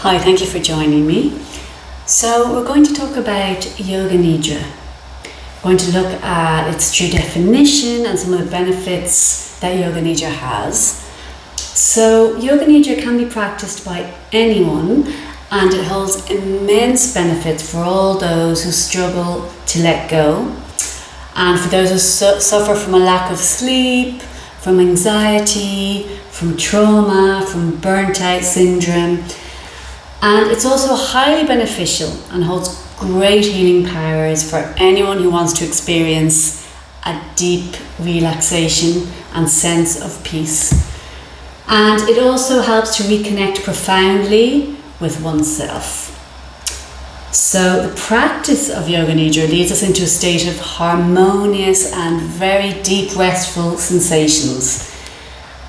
Hi, thank you for joining me. So we're going to talk about Yoga Nidra. We're going to look at its true definition and some of the benefits that Yoga Nidra has. So Yoga Nidra can be practiced by anyone, and it holds immense benefits for all those who struggle to let go, and for those who suffer from a lack of sleep, from anxiety, from trauma, from burnt out syndrome. And it's also highly beneficial and holds great healing powers for anyone who wants to experience a deep relaxation and sense of peace. And it also helps to reconnect profoundly with oneself. So the practice of Yoga Nidra leads us into a state of harmonious and very deep restful sensations.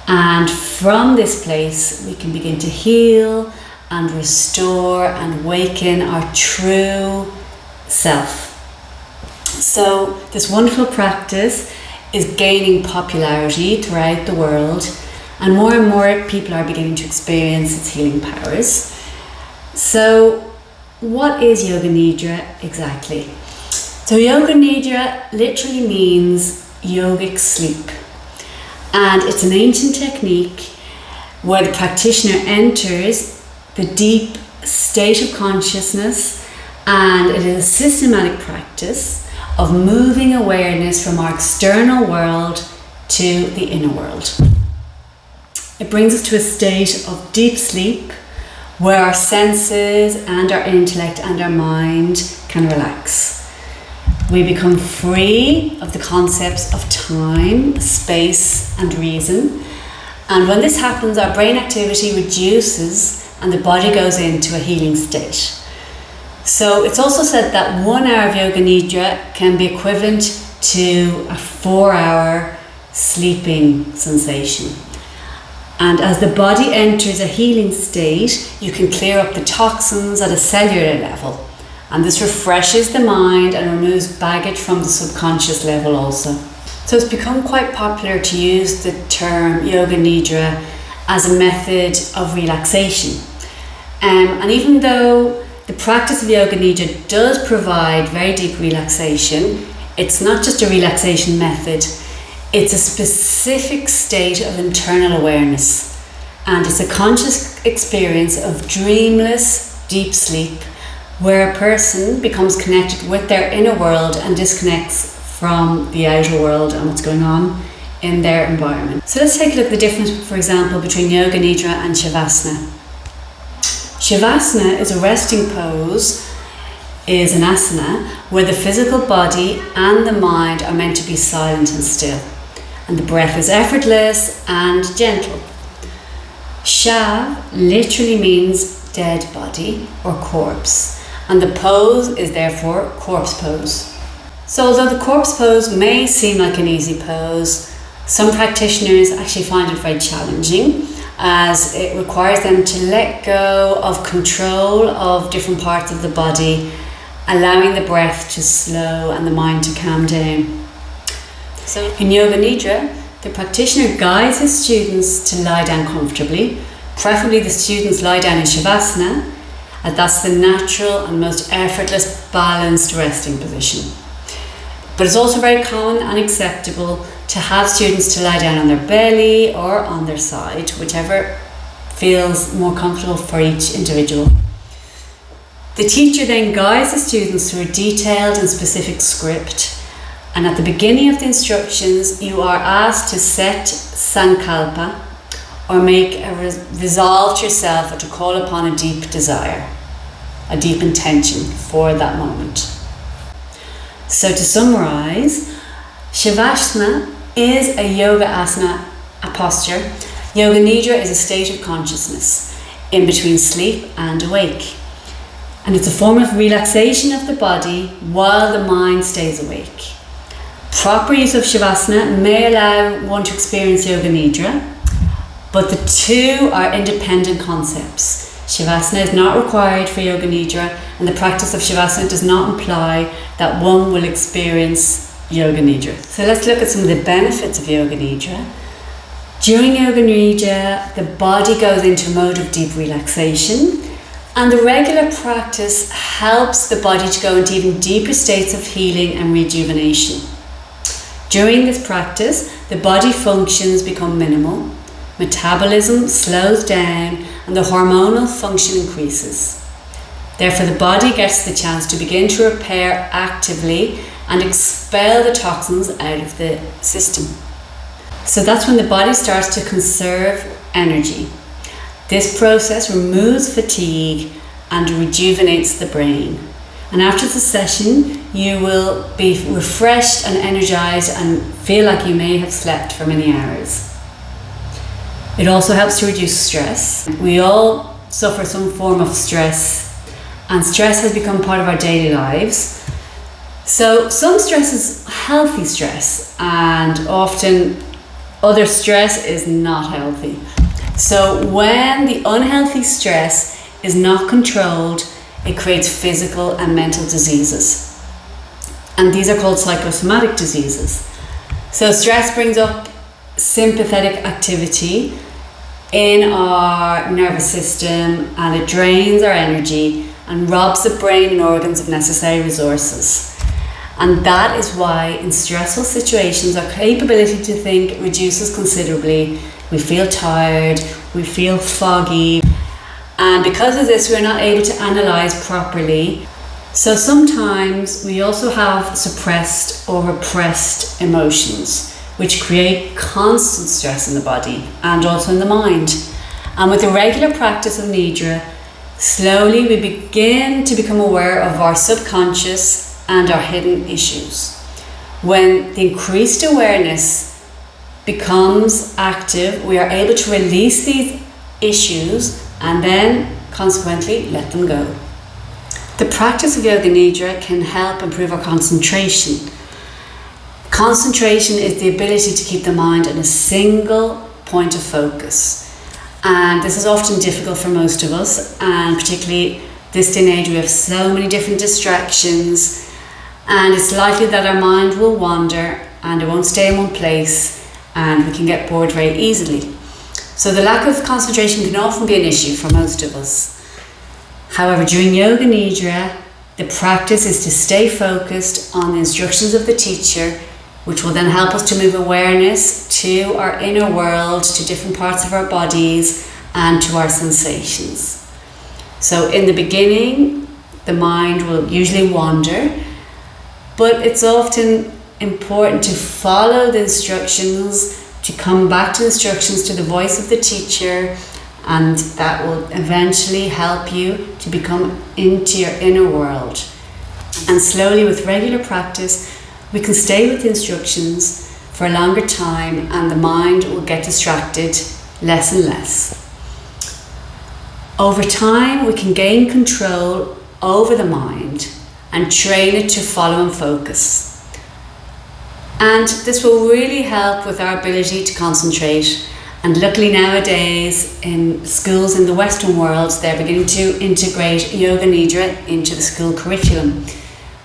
And from this place we can begin to heal and restore and awaken our true self. So this wonderful practice is gaining popularity throughout the world, and more people are beginning to experience its healing powers. So what is Yoga Nidra exactly? So Yoga Nidra literally means yogic sleep, and it's an ancient technique where the practitioner enters the deep state of consciousness, and it is a systematic practice of moving awareness from our external world to the inner world. It brings us to a state of deep sleep where our senses and our intellect and our mind can relax. We become free of the concepts of time, space and reason, and when this happens our brain activity reduces and the body goes into a healing state. So it's also said that 1 hour of Yoga Nidra can be equivalent to a 4-hour sleeping sensation. And as the body enters a healing state, you can clear up the toxins at a cellular level. And this refreshes the mind and removes baggage from the subconscious level also. So it's become quite popular to use the term Yoga Nidra as a method of relaxation. And even though the practice of Yoga Nidra does provide very deep relaxation, it's not just a relaxation method, it's a specific state of internal awareness. And it's a conscious experience of dreamless, deep sleep, where a person becomes connected with their inner world and disconnects from the outer world and what's going on in their environment. So let's take a look at the difference, for example, between Yoga Nidra and Shavasana. Shavasana is a resting pose, is an asana where the physical body and the mind are meant to be silent and still, and the breath is effortless and gentle. Shav literally means dead body or corpse, and the pose is therefore corpse pose. So although the corpse pose may seem like an easy pose, some practitioners actually find it very challenging, as it requires them to let go of control of different parts of the body, allowing the breath to slow and the mind to calm down. So in Yoga Nidra, the practitioner guides his students to lie down comfortably. Preferably the students lie down in Shavasana, as that's the natural and most effortless, balanced resting position. But it's also very common and acceptable to have students to lie down on their belly or on their side, whichever feels more comfortable for each individual. The teacher then guides the students through a detailed and specific script, and at the beginning of the instructions you are asked to set sankalpa, or make a resolve to yourself, or to call upon a deep desire, a deep intention for that moment. So to summarize, Shavasana is a yoga asana, a posture. Yoga Nidra is a state of consciousness in between sleep and awake. And it's a form of relaxation of the body while the mind stays awake. Proper use of Shavasana may allow one to experience Yoga Nidra, but the two are independent concepts. Shavasana is not required for Yoga Nidra, and the practice of Shavasana does not imply that one will experience Yoga Nidra. So let's look at some of the benefits of Yoga Nidra. During Yoga Nidra, the body goes into a mode of deep relaxation, And the regular practice helps the body to go into even deeper states of healing and rejuvenation. During this practice, the body functions become minimal, metabolism slows down, and the hormonal function increases. Therefore, the body gets the chance to begin to repair actively and expel the toxins out of the system. So that's when the body starts to conserve energy. This process removes fatigue and rejuvenates the brain. And after the session, you will be refreshed and energized and feel like you may have slept for many hours. It also helps to reduce stress. We all suffer some form of stress, and stress has become part of our daily lives. So some stress is healthy stress, and often other stress is not healthy. So when the unhealthy stress is not controlled, it creates physical and mental diseases. And these are called psychosomatic diseases. So stress brings up sympathetic activity in our nervous system, and it drains our energy and robs the brain and organs of necessary resources. And that is why in stressful situations our capability to think reduces considerably. We feel tired, we feel foggy, and because of this we're not able to analyse properly. So sometimes we also have suppressed or repressed emotions, which create constant stress in the body and also in the mind. And with the regular practice of Nidra, slowly we begin to become aware of our subconscious and our hidden issues. When the increased awareness becomes active, we are able to release these issues and then consequently let them go. The practice of Yoga Nidra can help improve our concentration. Concentration is the ability to keep the mind on a single point of focus. And this is often difficult for most of us, and particularly this day and age we have so many different distractions, and it's likely that our mind will wander and it won't stay in one place, and we can get bored very easily. So the lack of concentration can often be an issue for most of us. However, during Yoga Nidra, the practice is to stay focused on the instructions of the teacher, which will then help us to move awareness to our inner world, to different parts of our bodies, and to our sensations. So in the beginning, the mind will usually wander, but it's often important to follow the instructions, to come back to the instructions, to the voice of the teacher, and that will eventually help you to become into your inner world. And slowly, with regular practice, we can stay with the instructions for a longer time, and the mind will get distracted less and less. Over time, we can gain control over the mind and train it to follow and focus. And this will really help with our ability to concentrate. And luckily nowadays in schools in the Western world, they're beginning to integrate Yoga Nidra into the school curriculum,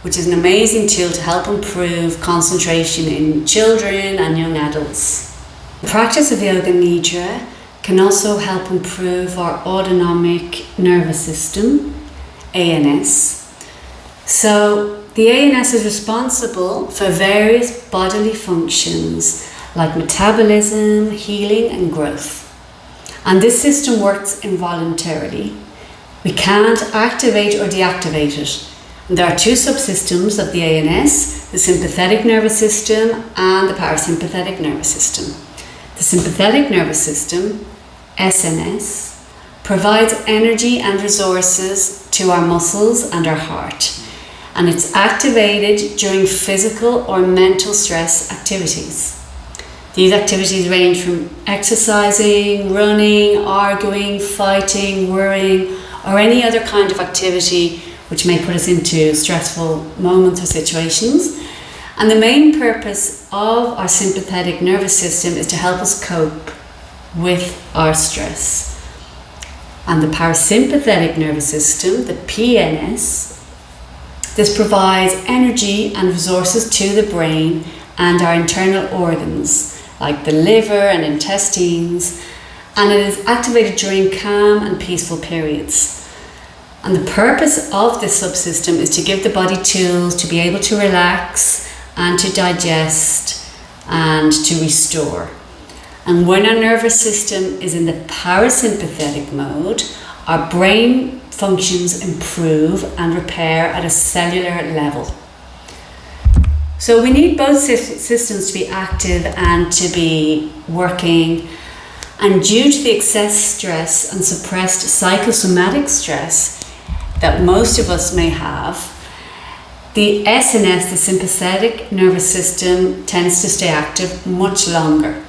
which is an amazing tool to help improve concentration in children and young adults. The practice of Yoga Nidra can also help improve our autonomic nervous system, ANS. So the ANS is responsible for various bodily functions like metabolism, healing and growth. And this system works involuntarily. We can't activate or deactivate it. And there are two subsystems of the ANS, the sympathetic nervous system and the parasympathetic nervous system. The sympathetic nervous system, SNS, provides energy and resources to our muscles and our heart. And it's activated during physical or mental stress activities. These activities range from exercising, running, arguing, fighting, worrying, or any other kind of activity which may put us into stressful moments or situations. And the main purpose of our sympathetic nervous system is to help us cope with our stress. And the parasympathetic nervous system, the PNS, this provides energy and resources to the brain and our internal organs, like the liver and intestines, and it is activated during calm and peaceful periods. And the purpose of this subsystem is to give the body tools to be able to relax and to digest and to restore. And when our nervous system is in the parasympathetic mode, our brain functions improve and repair at a cellular level. So we need both systems to be active and to be working. And due to the excess stress and suppressed psychosomatic stress that most of us may have, the SNS, the sympathetic nervous system, tends to stay active much longer.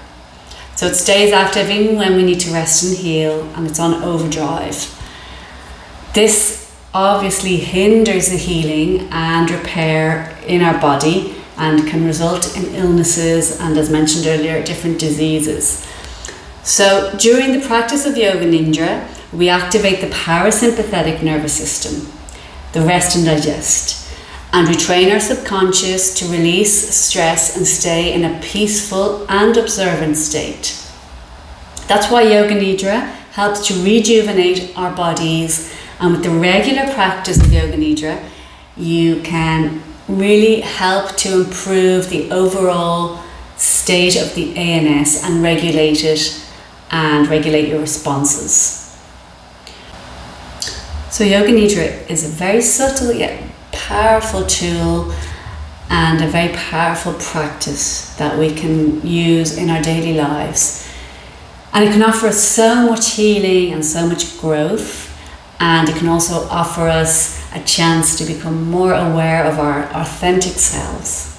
So it stays active even when we need to rest and heal, and it's on overdrive. This obviously hinders the healing and repair in our body and can result in illnesses and, as mentioned earlier, different diseases. So during the practice of Yoga Nidra, we activate the parasympathetic nervous system, the rest and digest, and we train our subconscious to release stress and stay in a peaceful and observant state. That's why Yoga Nidra helps to rejuvenate our bodies, and with the regular practice of Yoga Nidra, you can really help to improve the overall state of the ANS and regulate it and regulate your responses. So Yoga Nidra is a very subtle yet powerful tool and a very powerful practice that we can use in our daily lives. And it can offer us so much healing and so much growth, and it can also offer us a chance to become more aware of our authentic selves.